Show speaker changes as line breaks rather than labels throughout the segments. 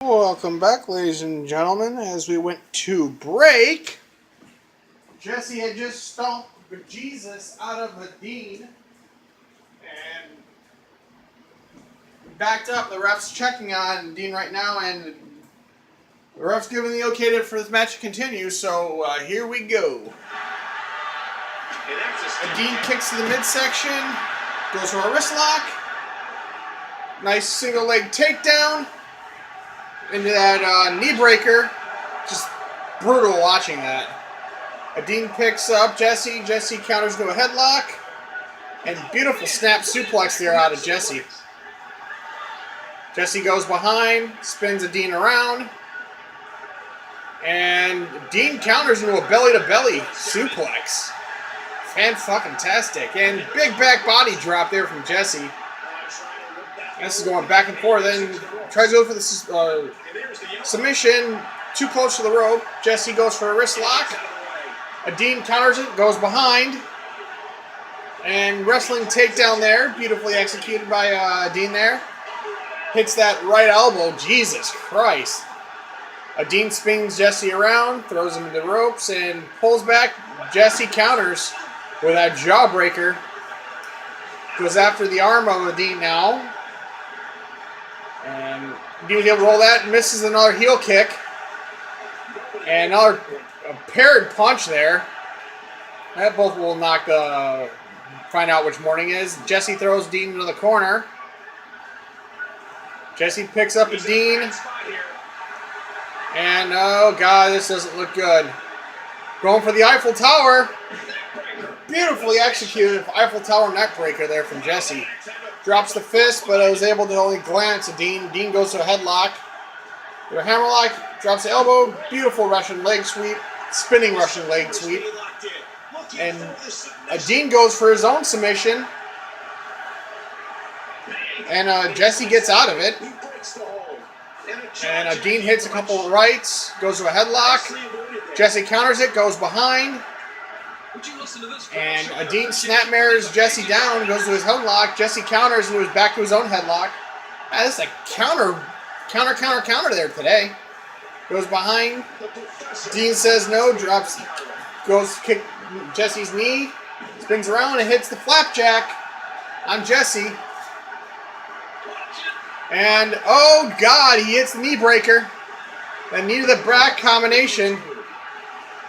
Welcome back, ladies and gentlemen. As we went to break, Jesse had just stomped Jesus out of the Dean and backed up. The ref's checking on Dean right now, and the ref's giving the okay for this match to continue. So here we go. Dean kicks to the midsection, goes for a wrist lock. Nice single leg takedown into that knee breaker. Just brutal watching that. Dean picks up Jesse. Jesse counters to a headlock. And beautiful snap suplex there out of Jesse. Jesse goes behind, spins Dean around. And Dean counters into a belly-to-belly suplex. Fan-fucking-tastic. And big back body drop there from Jesse. This is going back and forth. Then tries to go for the submission. Too close to the rope. Jesse goes for a wrist lock. Dean counters it, goes behind. And wrestling takedown there. Beautifully executed by Dean there. Hits that right elbow. Jesus Christ. Dean spins Jesse around, throws him into the ropes, and pulls back. Jesse counters with that jawbreaker. Goes after the arm of Dean now. And Dean was able to roll that, misses another heel kick. And another paired punch there. That both will knock the... Find out which morning it is. Jesse throws Dean into the corner. Jesse picks up Dean. And, oh God, this doesn't look good. Going for the Eiffel Tower. Beautifully executed Eiffel Tower neck breaker there from Jesse. Drops the fist, but I was able to only glance at Dean. Dean goes to a headlock. To a hammerlock, drops the elbow. Beautiful Russian leg sweep. Spinning Russian leg sweep. And Dean goes for his own submission. And Jesse gets out of it. And Dean hits a couple of rights. Goes to a headlock. Jesse counters it, goes behind. And Dean snapmares Jesse down, goes to his headlock. Jesse counters and goes back to his own headlock. This is a counter there today. Goes behind. Dean says no, drops, goes kick Jesse's knee, spins around and hits the flapjack on Jesse. And oh God, he hits the knee breaker. That knee to the back combination.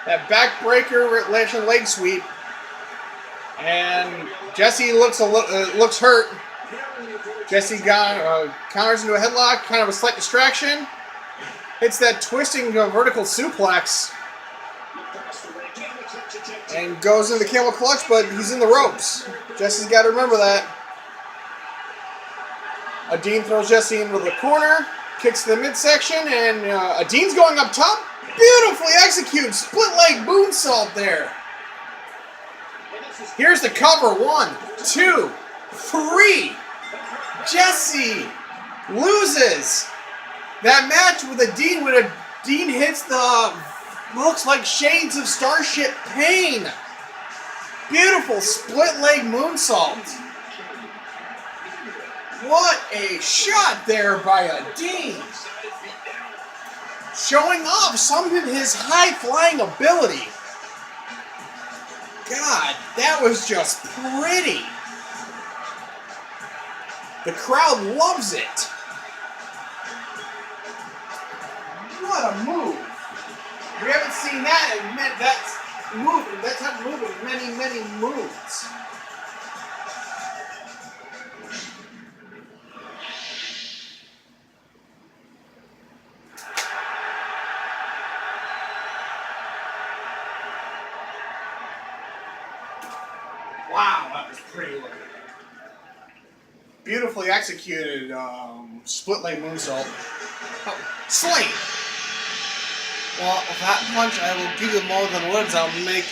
That backbreaker Russian leg sweep. And Jesse looks hurt. Jesse counters into a headlock, kind of a slight distraction. Hits that twisting vertical suplex. And goes into the camel clutch, but he's in the ropes. Jesse's got to remember that. Dean throws Jesse into the corner. Kicks to the midsection, and Dean's going up top. Beautifully executed split leg moonsault there. Here's the cover. 1, 2, 3. Jesse loses that match with a Dean. When a Dean hits the looks like shades of Starship Pain. Beautiful split leg moonsault. What a shot there by a Dean. Showing off some of his high-flying ability. God, that was just pretty. The crowd loves it. What a move. We haven't seen that in that type of move in many, many moves. Wow, that was pretty looking. Beautifully executed split leg moonsault. Oh, slain! Well, with that punch, I will give you more than words. I'll make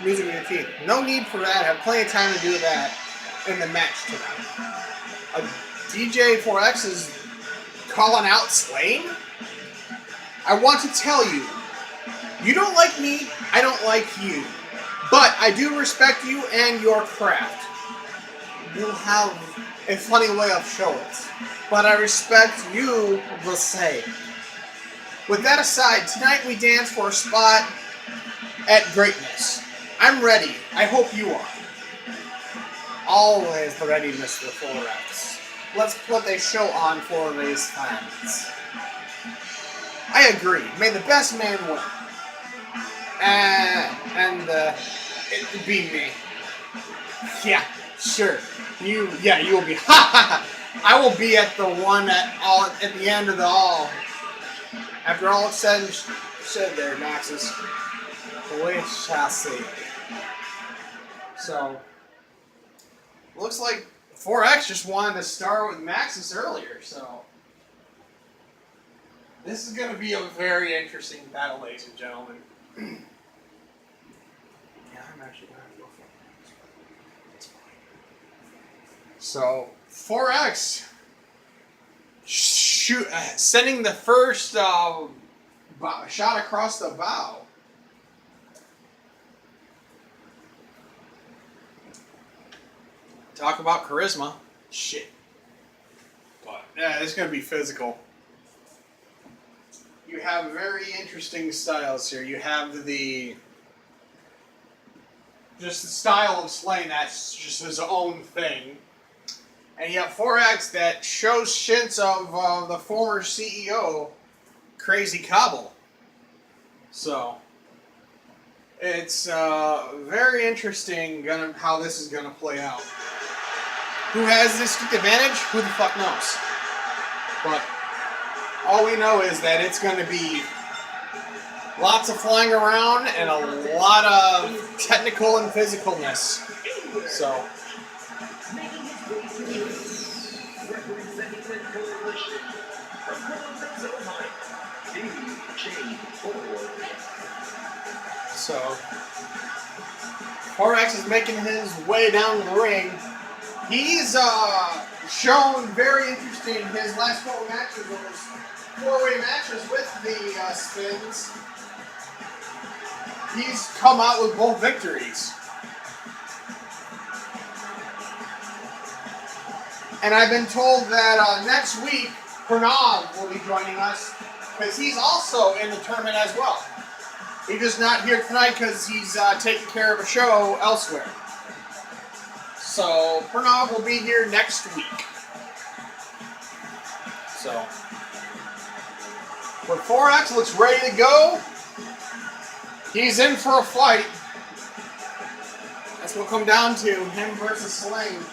music with your feet. No need for that. I have plenty of time to do that in the match tonight. DJ4X is calling out Slain? I want to tell you, you don't like me, I don't like you. But I do respect you and your craft. You have a funny way of showing it. but I respect you the same. With that aside, tonight we dance for a spot at greatness. I'm ready. I hope you are. Always the ready, Mr. 4X. Let's put a show on for these fans. I agree. May the best man win. It be me. Yeah, sure. You will be. I will be at the one at the end of the all. After all it's said there, Maxis. We shall see. So, looks like 4X just wanted to start with Maxis earlier, so this is going to be a very interesting battle, ladies and gentlemen. Yeah, I'm actually going to go for it. So, 4X sending the first shot across the bow. Talk about charisma. Shit. But, yeah, it's going to be physical. You have very interesting styles here. You have just the style of slaying that's just his own thing. And you have 4X that shows shints of the former CEO, Crazy Cobble. So, it's very interesting how this is going to play out. Who has this advantage? Who the fuck knows? But all we know is that it's going to be lots of flying around and a lot of technical and physicalness. So, So, 4X is making his way down to the ring. He's shown very interesting his last couple matches, those four-way matches with the spins. He's come out with both victories. And I've been told that next week, Pranav will be joining us because he's also in the tournament as well. He's just not here tonight because he's taking care of a show elsewhere. So, Pranav will be here next week. So, when 4X looks ready to go, he's in for a fight. That's what it'll come down to, him versus Slane.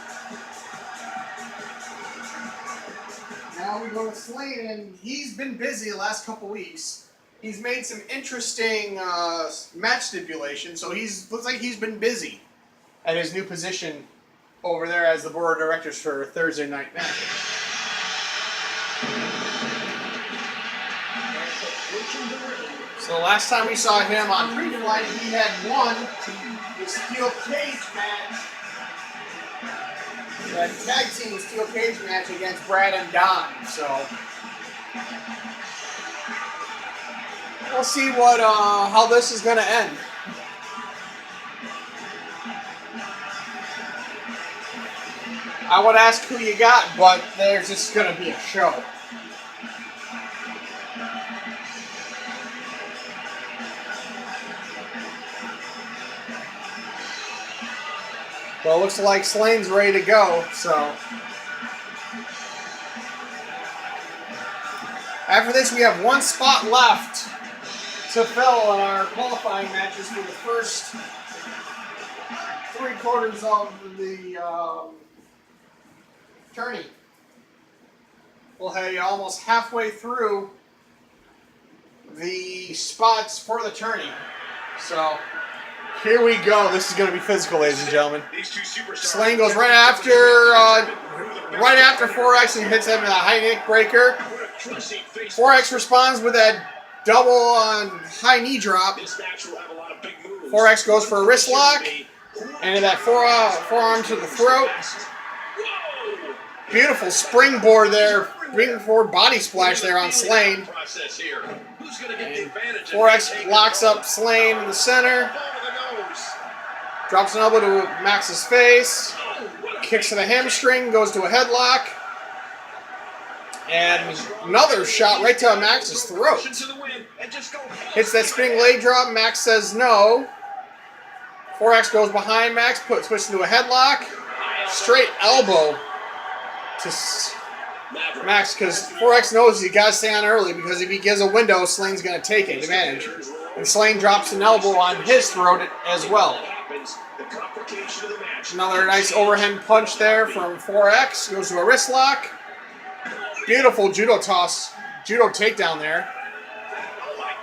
Now we go to Slane, and he's been busy the last couple weeks. He's made some interesting match stipulations, so looks like he's been busy at his new position over there as the board of directors for Thursday night matches. So last time we saw him on preflight, he had won the steel cage match, the tag team steel cage match against Brad and Don. So we'll see how this is going to end. I would ask who you got, but there's just going to be a show. Well, it looks like Slane's ready to go, so. After this, we have one spot left to fill in our qualifying matches for the first 3/4 of the tourney. We'll have almost halfway through the spots for the tourney. So, here we go. This is going to be physical, ladies and gentlemen. Slane goes right after 4X and hits him with a high neck breaker. 4X responds with that double on high knee drop. 4X goes for a wrist lock and that forearm to the throat. Beautiful springboard there, bringing forward body splash there on Slane. And 4X locks up Slane in the center. Drops an elbow to Max's face. Kicks to the hamstring, goes to a headlock. And another shot right to Max's throat. Hits that spinning leg drop. Max says no. 4X goes behind Max, puts into a headlock. Straight elbow to Max, because 4X knows he got to stay on early, because if he gives a window, Slane's going to take advantage. And Slane drops an elbow on his throat as well. Another nice overhand punch there from 4X. Goes to a wrist lock. Beautiful judo toss, judo takedown there.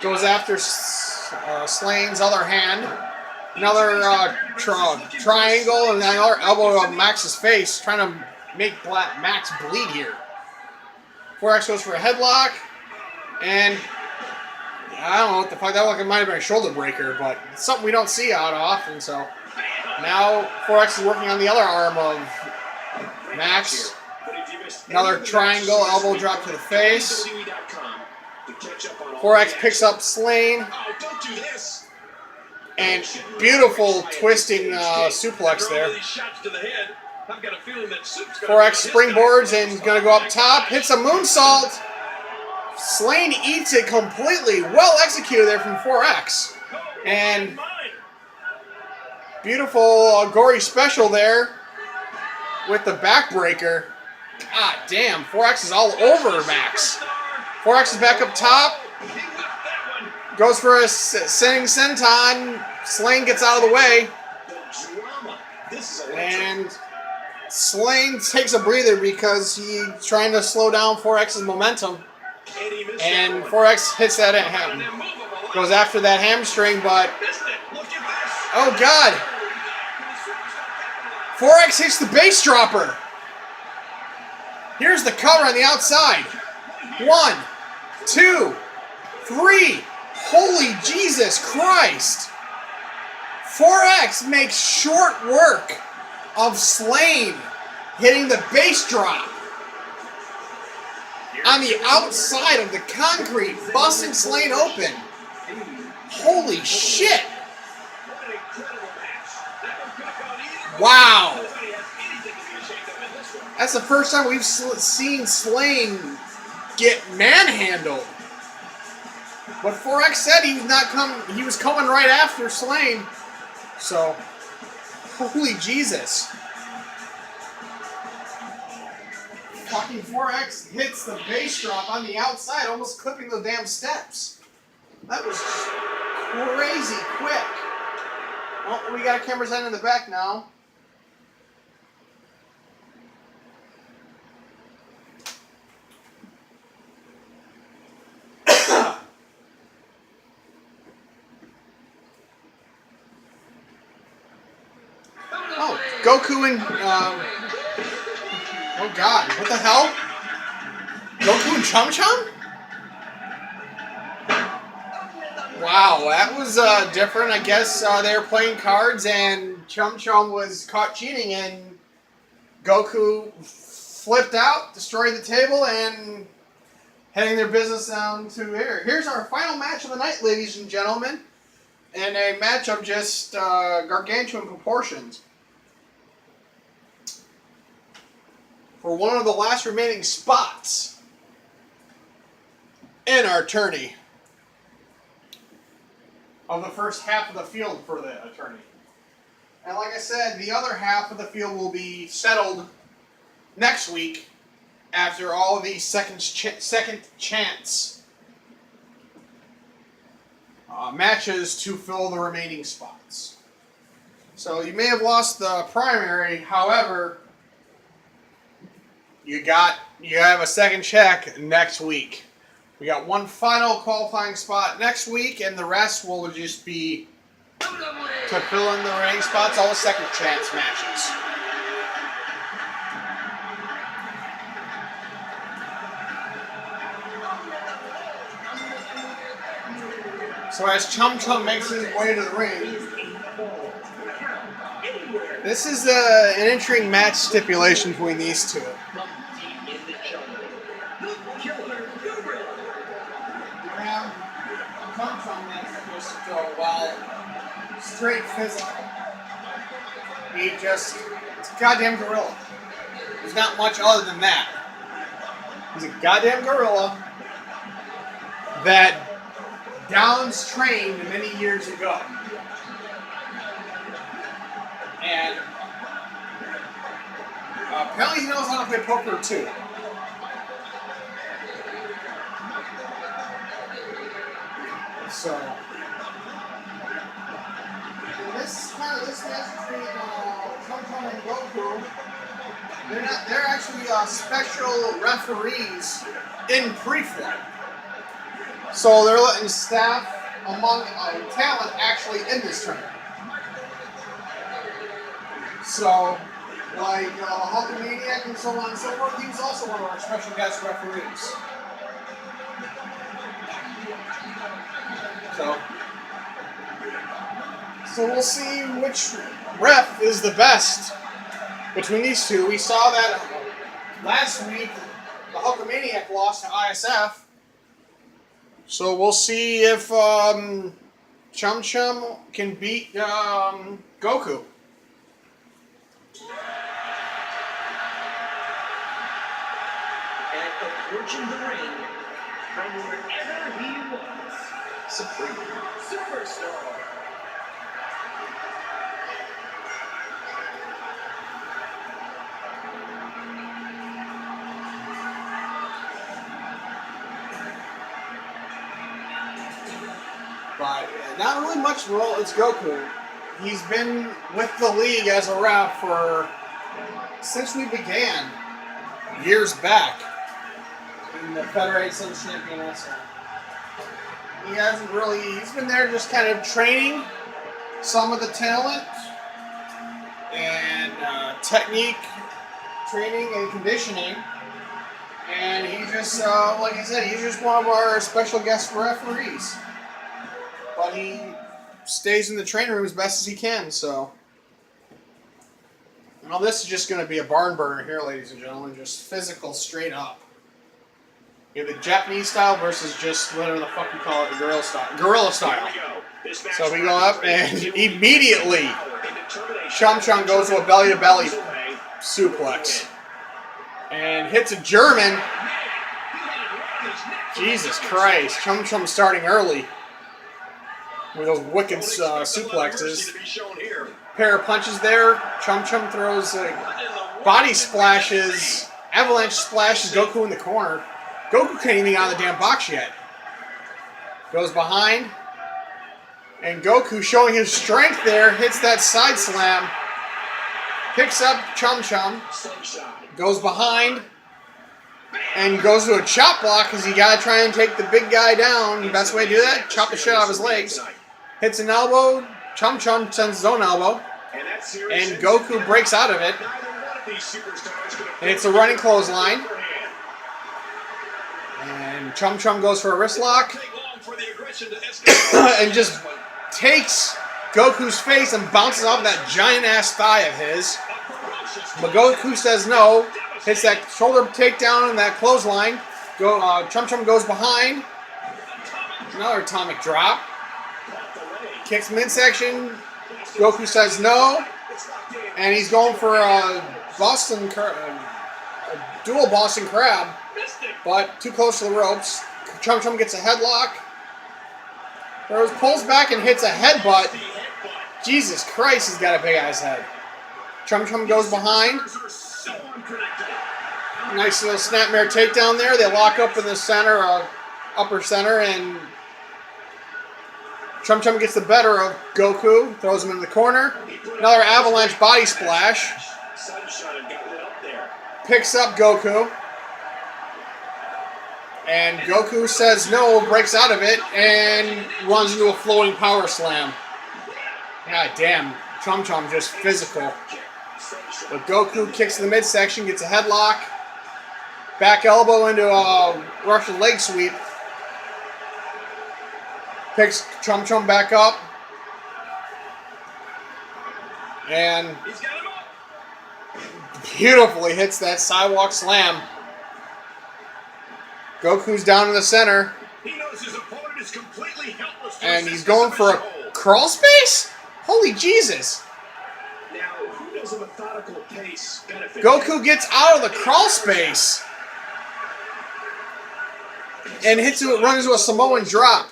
Goes after Slane's other hand. Another triangle and another elbow of Max's face, trying to make Max bleed here. 4X goes for a headlock, and I don't know what the fuck, that might have been a shoulder breaker, but it's something we don't see out often, so now 4X is working on the other arm of Max. Another triangle elbow drop to the face. 4X picks up Slane. And beautiful twisting suplex there. 4X springboards and is going to go up top. Hits a moonsault. Slane eats it completely. Well executed there from 4X. And beautiful gory special there with the backbreaker. God damn, 4X is all over Max. 4X is back up top. Goes for a sitting senton. Slane gets out of the way. And Slane takes a breather because he's trying to slow down 4X's momentum. And 4X hits that at him. Goes after that hamstring, but... Oh, God. 4X hits the base dropper. Here's the cover on the outside. 1, 2, 3. Holy Jesus Christ! 4X makes short work of Slane hitting the base drop on the outside of the concrete, busting Slane open. Holy shit! Wow! That's the first time we've seen Slane get manhandled. But 4X said he was coming right after Slane. So, holy Jesus. Fucking 4X hits the base drop on the outside, almost clipping the damn steps. That was crazy quick. Well, we got a camera's end in the back now. Oh, Goku and, oh God, what the hell? Goku and Chum Chum? Wow, that was different. I guess they were playing cards and Chum Chum was caught cheating and Goku flipped out, destroyed the table, and heading their business down to here. Here's our final match of the night, ladies and gentlemen. And a match of just gargantuan proportions. For one of the last remaining spots in our tourney of the first half of the field for the tourney. And like I said, the other half of the field will be settled next week after all of these second chance matches to fill the remaining spots. So you may have lost the primary, however, you have a second check next week. We got one final qualifying spot next week, and the rest will just be to fill in the remaining spots, all the second chance matches. So as Chum Chum makes his way to the ring, this is an entering match stipulation between these two. Chum Chum makes just go wild, straight physical. It's a goddamn gorilla. There's not much other than that. He's a goddamn gorilla that Downs trained many years ago. And apparently he knows how to play poker too. So this match between Tum and Goku, they're actually special referees in pre-flight. So they're letting staff among talent actually in this tournament. So, like Hulkamaniac and so on and so forth, he was also one of our special guest referees. So we'll see which ref is the best between these two. We saw that last week the Hulkamaniac lost to ISF. So we'll see if Chum Chum can beat Goku.
And approaching the ring from wherever he was, Supreme Superstar.
But not really much role. It's Goku. He's been with the league as a ref since we began years back in the Federated Sun Champion Wrestling. He hasn't really. He's been there just kind of training some of the talent and technique training and conditioning. And he just, like I said, he's just one of our special guest referees. But he stays in the training room as best as he can, so. Well, this is just going to be a barn burner here, ladies and gentlemen. Just physical, straight up. You have the Japanese style versus just whatever the fuck you call it, the gorilla style. So we go up, and immediately Chum Chum goes to a belly-to-belly suplex. And hits a German. Jesus Christ. Chum Chum starting early with those wicked suplexes. Pair of punches there. Chum Chum throws body splashes, avalanche splashes Goku in the corner. Goku can't even get out of the damn box yet. Goes behind. And Goku, showing his strength there, hits that side slam. Picks up Chum Chum. Goes behind. And goes to a chop block because you got to try and take the big guy down. The best way to do that, chop the shit out of his legs. Hits an elbow. Chum Chum sends his own elbow. And Goku breaks out of it. And it's a running clothesline. And Chum Chum goes for a wrist lock. And just takes Goku's face and bounces off that giant ass thigh of his. But Goku says no. Hits that shoulder takedown and that clothesline. Chum Chum goes behind. Another atomic drop. Kicks midsection. Goku says no. And he's going for a dual Boston Crab. But too close to the ropes. Chum Chum gets a headlock. Pulls back and hits a headbutt. Jesus Christ, he's got a big ass head. Chum Chum goes behind. Nice little snapmare takedown there. They lock up in the center, upper center, and Chum Chum gets the better of Goku. Throws him in the corner. Another avalanche body splash. Picks up Goku. And Goku says no, breaks out of it, and runs into a floating power slam. God damn, Chum Chum just physical. But Goku kicks the midsection, gets a headlock. Back elbow into a Russian leg sweep. Picks Chum Chum back up. And beautifully hits that sidewalk slam. Goku's down in the center.
He knows his opponent is completely helpless.
And he's going for a crawl space? Holy Jesus.
Now, who does a methodical pace benefit?
Goku gets out of the crawl space. and runs into a Samoan drop.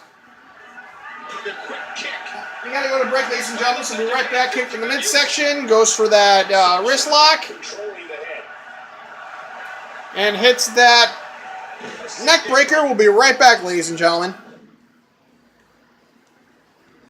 The quick kick.
We gotta go to break, ladies and gentlemen, so we'll be right back. Kick from the midsection, goes for that wrist lock,
Controlling the head.
and hits that neck breaker. We'll be right back, ladies and gentlemen.